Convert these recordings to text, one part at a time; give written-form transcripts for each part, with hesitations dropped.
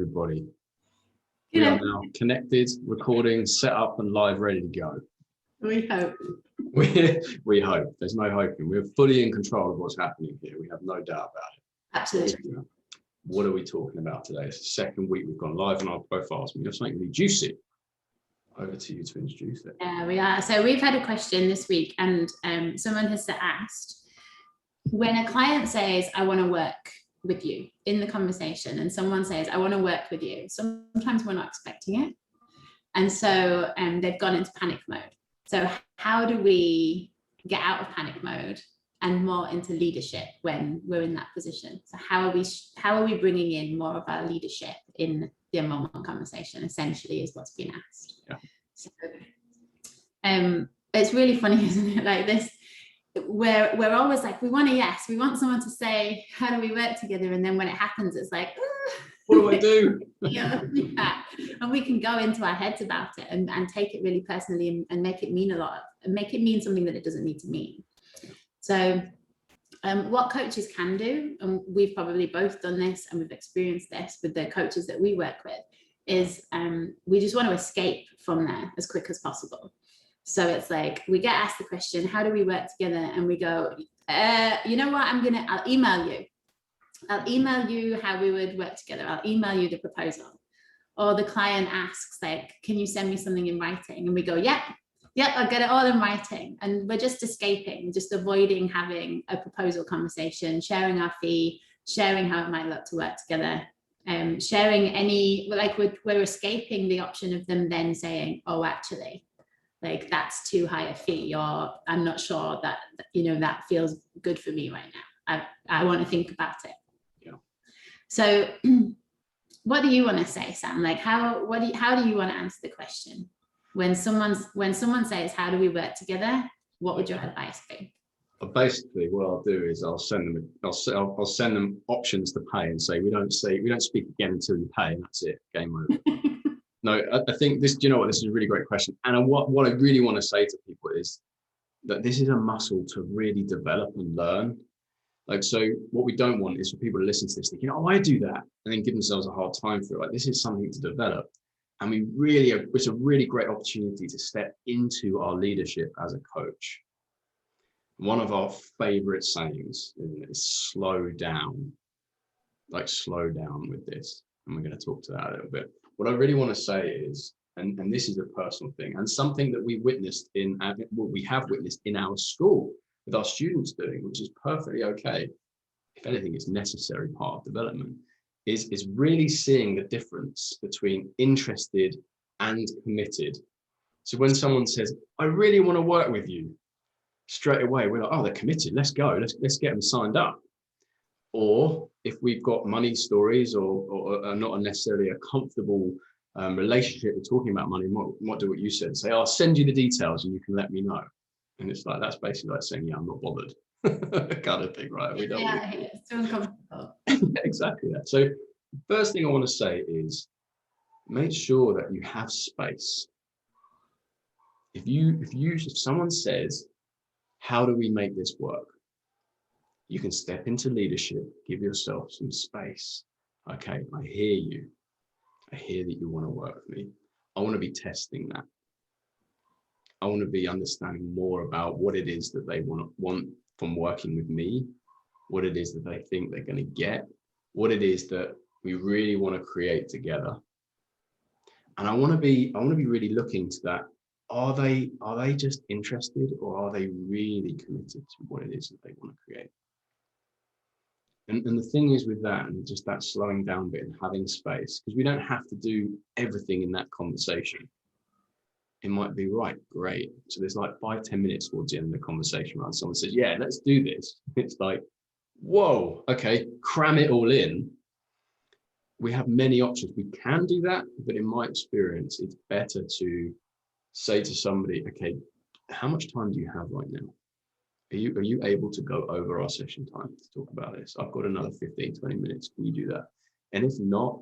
everybody. Good We are afternoon. now connected, recording, set up and live, ready to go. We hope. We hope. There's no hoping. We're fully in control of what's happening here. We have no doubt about it. Absolutely. What are we talking about today? It's the second week we've gone live on our profiles. We have something really juicy. Over to you to introduce it. Yeah, we are. So we've had a question this week, and someone has asked, when a client says, I want to work with you in the conversation, and someone says, I want to work with you, sometimes we're not expecting it. And so they've gone into panic mode. So how do we get out of panic mode and more into leadership when we're in that position? So how are we bringing in more of our leadership in the one-on-one conversation, essentially, is what's been asked. Yeah. So it's really funny, isn't it? Like this, we're always like, we want a yes, we want someone to say, how do we work together? And then when it happens, it's like, what do I do? yeah. And we can go into our heads about it and take it really personally and make it mean a lot, and make it mean something that it doesn't need to mean. So what coaches can do, and we've probably both done this and we've experienced this with the coaches that we work with, is we just want to escape from there as quick as possible. So it's like, we get asked the question, how do we work together? And we go, you know what, I'll email you. I'll email you how we would work together. I'll email you the proposal. Or the client asks, like, can you send me something in writing? And we go, yep, I'll get it all in writing. And we're just escaping, just avoiding having a proposal conversation, sharing our fee, sharing how it might look to work together, sharing any, like we're escaping the option of them then saying, oh, actually, like that's too high a fee, or I'm not sure that, that feels good for me right now. I want to think about it. Yeah. So what do you want to say, Sam? Like how do you want to answer the question? When someone says, how do we work together? What would your advice be? Basically, what I'll do is I'll send them options to pay and say we don't speak again until you pay, and that's it, game over. No, I think this. Do you know what? This is a really great question, and what I really want to say to people is that this is a muscle to really develop and learn. Like, so what we don't want is for people to listen to this thinking, oh, I do that, and then give themselves a hard time for it. Like, this is something to develop, and it's a really great opportunity to step into our leadership as a coach. One of our favorite sayings is slow down. Like, slow down with this. And we're going to talk to that a little bit. What I really want to say is, and this is a personal thing, and something that we have witnessed in our school with our students doing, which is perfectly okay. If anything, it's a necessary part of development, is really seeing the difference between interested and committed. So when someone says, I really want to work with you, straight away we're like, oh, they're committed, let's go, let's get them signed up. Or if we've got money stories or not necessarily a comfortable relationship with talking about money, what do what you said, say, I'll send you the details and you can let me know. And it's like, that's basically like saying, yeah, I'm not bothered. Kind of thing, right? It's too uncomfortable. Exactly that. So first thing I want to say is make sure that you have space. If someone says, how do we make this work? You can step into leadership, give yourself some space. Okay, I hear you. I hear that you want to work with me. I want to be testing that. I want to be understanding more about what it is that they want from working with me, what it is that they think they're going to get, what it is that we really want to create together. And I want to be really looking to that. Are they just interested, or are they really committed to what it is that they want to create? And the thing is with that, and just that slowing down bit and having space, because we don't have to do everything in that conversation. It might be, right, great. So there's like 5-10 minutes towards the end of the conversation, right? Someone says, yeah, let's do this. It's like, whoa, okay, cram it all in. We have many options. We can do that, but in my experience, it's better to say to somebody, okay, how much time do you have right now? Are you able to go over our session time to talk about this? I've got another 15-20 minutes. Can you do that? And if not,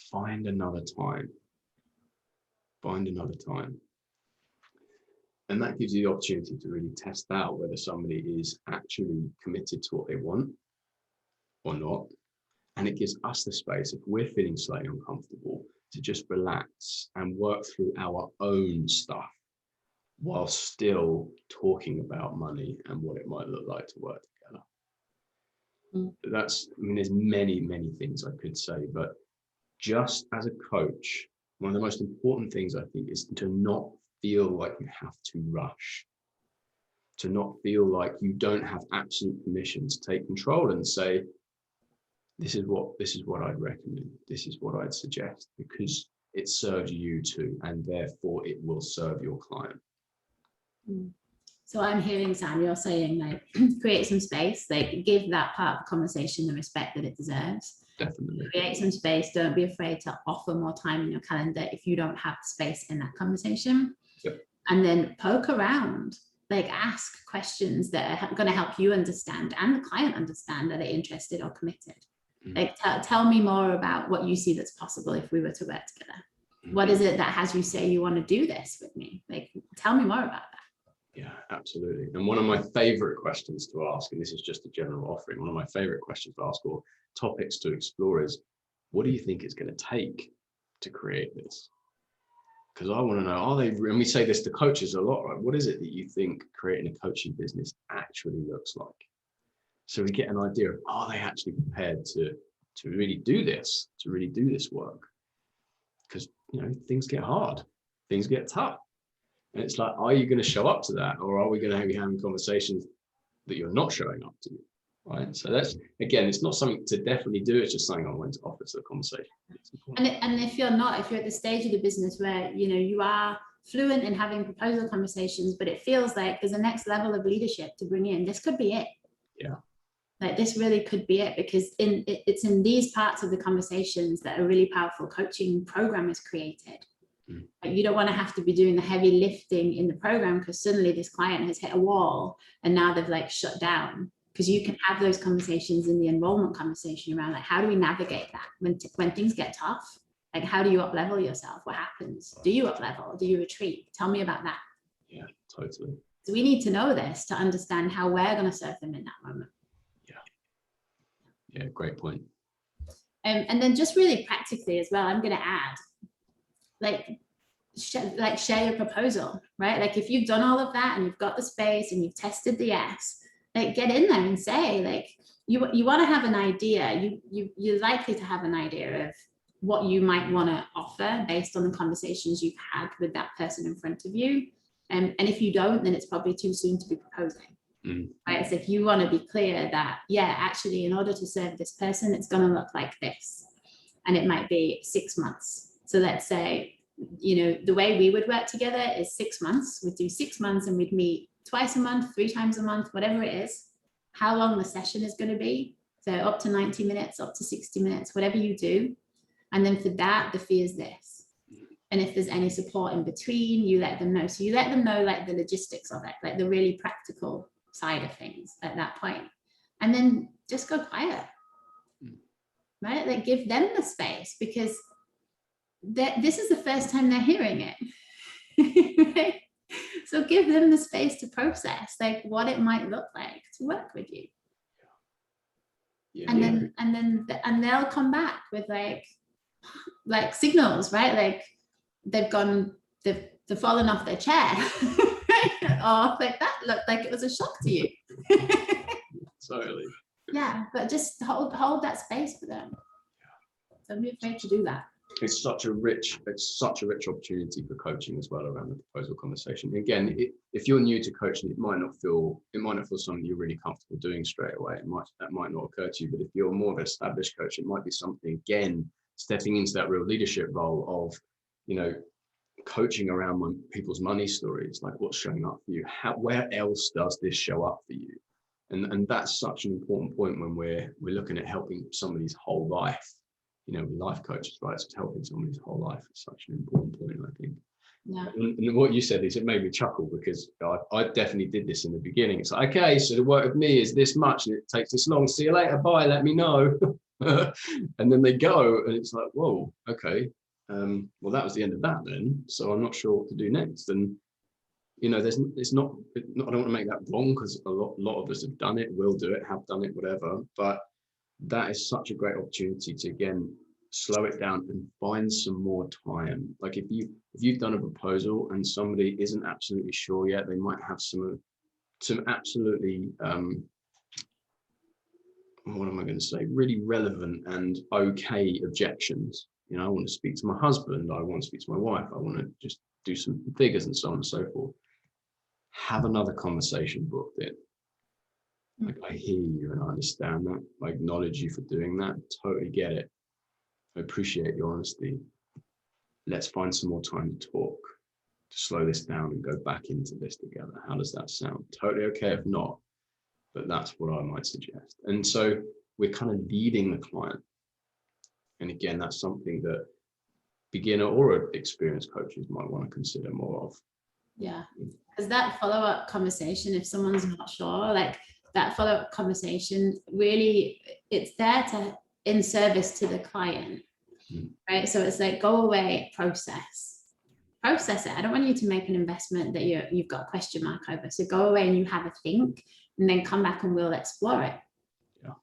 find another time. Find another time. And that gives you the opportunity to really test out whether somebody is actually committed to what they want or not. And it gives us the space, if we're feeling slightly uncomfortable, to just relax and work through our own stuff while still talking about money and what it might look like to work together. That's, I mean, there's many, many things I could say, but just as a coach, one of the most important things I think is to not feel like you have to rush, to not feel like you don't have absolute permission to take control and say, this is what I'd recommend, this is what I'd suggest, because it serves you too, and therefore it will serve your client. So I'm hearing, Sam, you're saying like create some space, like give that part of the conversation the respect that it deserves. Definitely. Create some space. Don't be afraid to offer more time in your calendar if you don't have space in that conversation. Yep. And then poke around, like ask questions that are going to help you understand and the client understand that they're interested or committed. Like tell me more about what you see that's possible if we were to work together. What is it that has you say you want to do this with me? Like, tell me more about that. Yeah, absolutely. And one of my favorite questions to ask, and this is just a general offering, one of my favorite questions to ask or topics to explore is, what do you think it's going to take to create this? Because I want to know, are they, and we say this to coaches a lot, right? What is it that you think creating a coaching business actually looks like? So we get an idea of, are they actually prepared to really do this, work? Because, you know, things get hard, things get tough. And it's like, are you going to show up to that? Or are we going to be having conversations that you're not showing up to? Right. So that's, again, it's not something to definitely do. It's just something I want to offer to the conversation. And if you're at the stage of the business where, you know, you are fluent in having proposal conversations, but it feels like there's a next level of leadership to bring in, this could be it. Yeah. Like this really could be it, because it's in these parts of the conversations that a really powerful coaching program is created. Like you don't want to have to be doing the heavy lifting in the program because suddenly this client has hit a wall and now they've like shut down, because you can have those conversations in the enrollment conversation around like, how do we navigate that when things get tough? Like, how do you up level yourself? What happens? Do you up level? Do you retreat? Tell me about that. Yeah, totally. So we need to know this to understand how we're going to serve them in that moment. Yeah, great point. And then just really practically as well, I'm going to add, share your proposal, right? Like if you've done all of that and you've got the space and you've tested the yes, like get in there and say, like, you want to have an idea, you're likely to have an idea of what you might want to offer based on the conversations you've had with that person in front of you. And if you don't, then it's probably too soon to be proposing. Right? So if you want to be clear that, yeah, actually, in order to serve this person, it's going to look like this. And it might be 6 months. So let's say, you know, the way we would work together is 6 months. We'd do 6 months and we'd meet twice a month, 3 times a month, whatever it is, how long the session is going to be. So up to 90 minutes, up to 60 minutes, whatever you do. And then for that, the fee is this. And if there's any support in between, you let them know. So you let them know like the logistics of it, like the really practical side of things at that point. And then just go quiet, right? Like give them the space, because this is the first time they're hearing it. Right? So give them the space to process like what it might look like to work with you. And they'll come back with like signals, right? Like they've fallen off their chair. Or like that looked like it was a shock to you. Totally. Yeah, but just hold that space for them. Don't be afraid to do that. It's such a rich opportunity for coaching as well around the proposal conversation. Again, if you're new to coaching, it might not feel something you're really comfortable doing straight away. That might not occur to you. But if you're more of an established coach, it might be something, again, stepping into that real leadership role of, you know, coaching around people's money stories, like what's showing up for you, where else does this show up for you, and that's such an important point when we're looking at helping somebody's whole life. You know, with life coaches, right? So helping somebody's whole life is such an important point, I think. Yeah. And what you said is, it made me chuckle, because I definitely did this in the beginning. It's like, okay, so the work with me is this much and it takes this long. See you later. Bye. Let me know. And then they go, and it's like, whoa, okay. Well, that was the end of that then. So I'm not sure what to do next. And, you know, I don't want to make that wrong, because a lot of us have done it, will do it, have done it, whatever. But that is such a great opportunity to, again, slow it down and find some more time. Like if you've done a proposal and somebody isn't absolutely sure yet, they might have some absolutely what am I going to say, really relevant and okay objections. I want to speak to my husband, I want to speak to my wife, I want to just do some figures and so on and so forth. Have another conversation booked in. Like, I hear you and I understand that. I acknowledge you for doing that. Totally get it. I appreciate your honesty. Let's find some more time to talk, to slow this down and go back into this together. How does that sound? Totally okay if not, but that's what I might suggest. And so we're kind of leading the client. And again, that's something that beginner or experienced coaches might want to consider more of. Yeah, because that follow-up conversation, if someone's not sure, like that follow-up conversation, really, it's there to in service to the client, right? So it's like, go away, process it. I don't want you to make an investment that you've got a question mark over. So go away and you have a think, and then come back and we'll explore it. Yeah.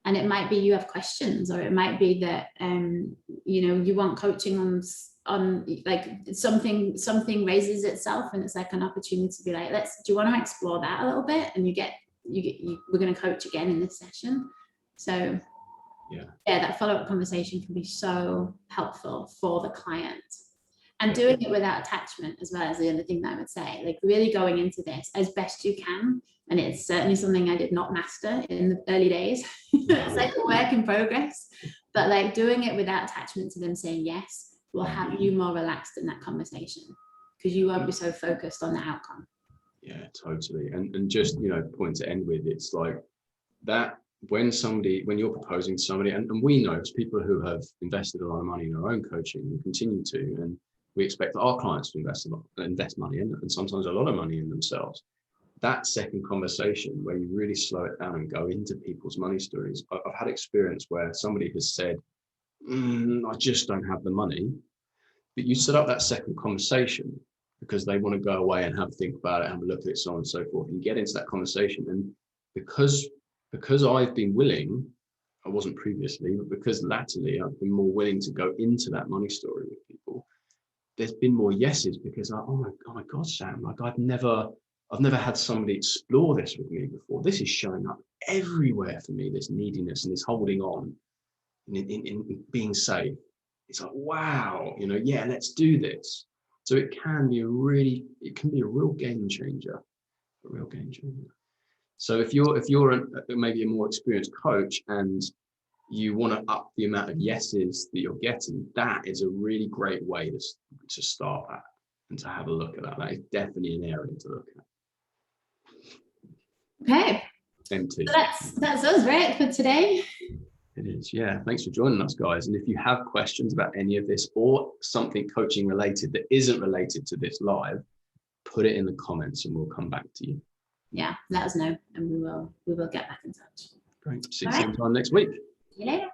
And it might be you have questions, or it might be that you want coaching on like something raises itself, and it's like an opportunity to be like, do you want to explore that a little bit? And we're going to coach again in this session. So yeah, that follow-up conversation can be so helpful for the client. And doing it without attachment as well is the other thing that I would say, like really going into this as best you can. And it's certainly something I did not master in the early days. It's like a work in progress, but like doing it without attachment to them saying yes will have you more relaxed in that conversation, because you won't be so focused on the outcome. Yeah, totally. And just, point to end with, it's like that when you're proposing to somebody, and we know as people who have invested a lot of money in our own coaching and continue to, and we expect our clients to invest money in it, and sometimes a lot of money in themselves. That second conversation where you really slow it down and go into people's money stories. I've had experience where somebody has said, I just don't have the money. But you set up that second conversation because they want to go away and have a think about it, have a look at it, so on and so forth, and get into that conversation. And because I've been willing, I wasn't previously, but because latterly I've been more willing to go into that money story with people, there's been more yeses, because oh my God, Sam, like I've never had somebody explore this with me before. This is showing up everywhere for me, this neediness and this holding on in being safe. It's like, wow, yeah, let's do this. So it can be a real game changer, So if you're maybe a more experienced coach and you want to up the amount of yeses that you're getting, that is a really great way to start that and to have a look at that. That is definitely an area to look at. Okay. Empty. So that's us, right, for today. It is, yeah. Thanks for joining us, guys. And if you have questions about any of this or something coaching related that isn't related to this live, put it in the comments and we'll come back to you. Yeah, let us know and we will get back in touch. Great. See you same time next week. See you later.